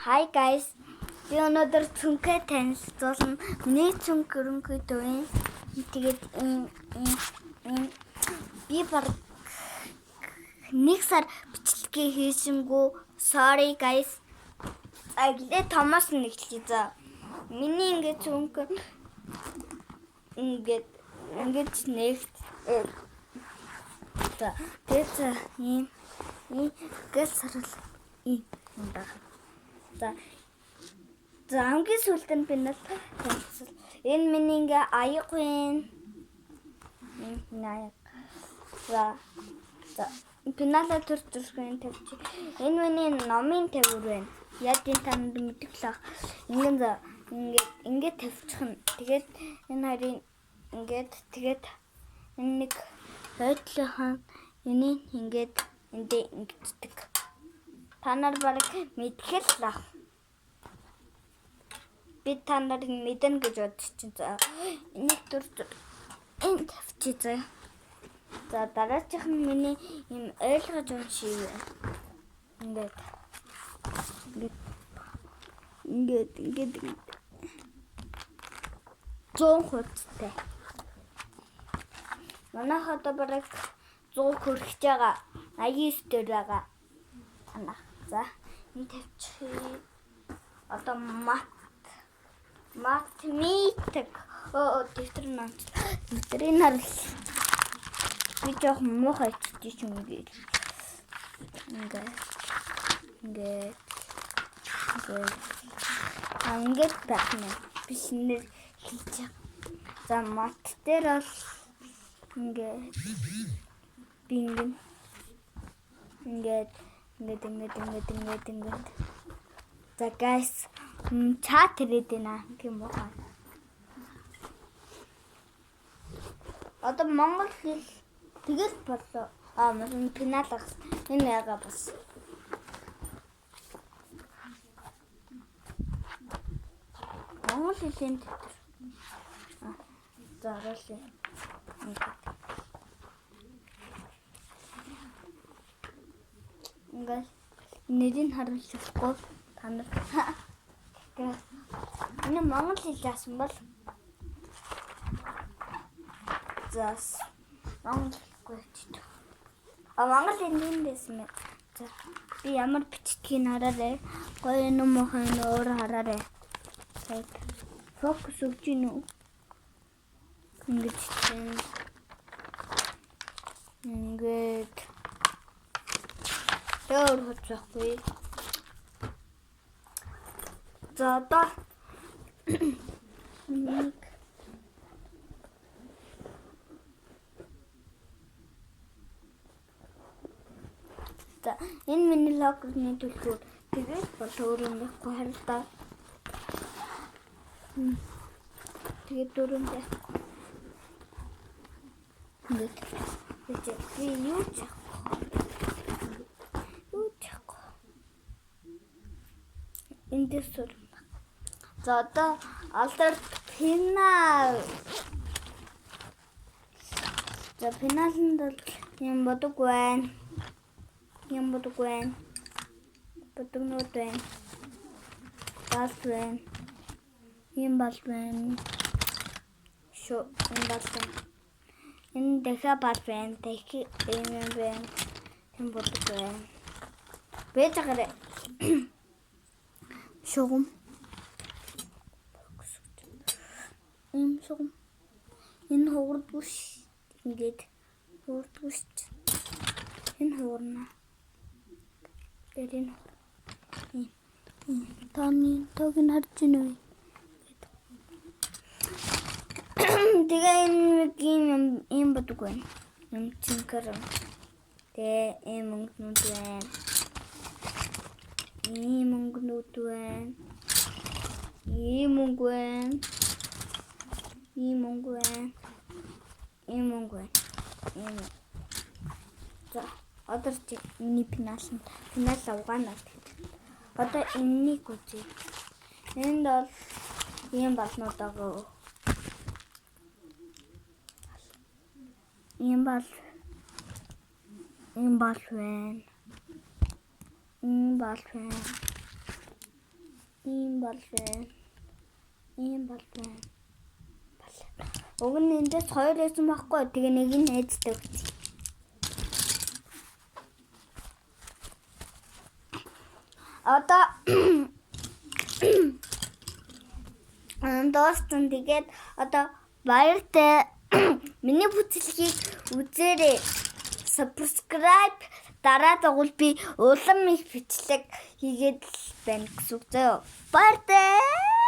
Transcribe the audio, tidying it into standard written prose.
Hi guys. Би өнөөдөр цүнхээ танилцуулна. Миний цүнх ерөнхийдөө юм. Тэгээд би баг нэг сар бичлэгээ хийсэнгүү. Sorry guys. Аглээ Томас нэглэе за. Миний ингээд цүнх ингээд нэгт за тэгээд ийм гэсрэл ийм байна. За хамгийн сүүлд нь би нэг энэ миний ингээ аяг байна. За пинала төрчрхэн тавьчих. Энэ миний номын тавьр байна. Яг энэ танд мэдгэлэх. Ингээд тавьчих нь. Тэгээд энэ хоёрын ингээд тэгээд энэ нэг байдлынхан энийг ингээд эндээ ингэдэг. Та нар бараг мэдгэл лах. Би та нарыг мэдэн гэж бодчих чинь за. Энийг энэ тавьчих заа. За дараачих нь миний юм ойлгож уншив. Ингээд 100%тэй. Манайх одоо бараг 100 хүрэх байгаа. 89 дээр байгаа. За энэ тавьчих. Одоо математик дэвтэр наач. Дэвтрийн харал. Би жоох муухай ч юм гээд. Ингээд байна. Би шинээр хийж. За мат дээр бол ингээд За guys, чат ирээд байна гэх юм уу? Одоо монгол хэл тэгэл болоо. Мөн пиналах энэ яга бас. Монгол хэлэнд за арай. Ингээд нэрийг харуулж өгөхгүй та нар. Энэ монгол хэл яасан бол зас монгол хэлгүй. Монгол хэлний дэсэн мэ. За би ямар бичдгийг хараарай. Гоё юм уу хэн өөр хараарай. Тэгээд фокус өгч гин үү? Ингээд өөр хөтлөхгүй. За одоо энэ миний логны төлөвлөгөө тэгээд бол өөрөө нэхгүй харилдаа. Тэгээд дөрөндөө. Би юу чах. Эндээс за одоо алдар пенал. За пеналанд юм бодог байна. Бодогнууд байна. Бас байна. Юм бол байна. Энэ бол байна. Энэ дахиад бас байна. Дахиад юм байна. Юм бодог байна. Бэжгээрээ шугам. Шугам. Энэ хуурдвш ингээд хуурдвш. Энэ хуурна. Тэрийн таны тог нь харж байна уу? Тэгээ юм бодог байна. Юм цэнхэр. Тэгээ юм өнгөнүүд байна. Ийм өнгөнүүд байна. Ийм өнгө байна. Ийм өнгө байна. Ийм өнгө байна. За одоо чи миний пинал авгаанаа. Одоо энэнийг үзье. Энд бол ийм болнууд байгаа. Ийм бол байна. Ийм бол байна. Уг нь эндээс 2 байсан байхгүй. Тэгээ нэг нь найзтай өгч. Одоо доостон тэгээд одоо баяртай миний бүтлэгийг үзээрэй. Subscribe дараа дагуул би улам их бичлэг хийгээд байна гэсэн үг зөө. Баяртай.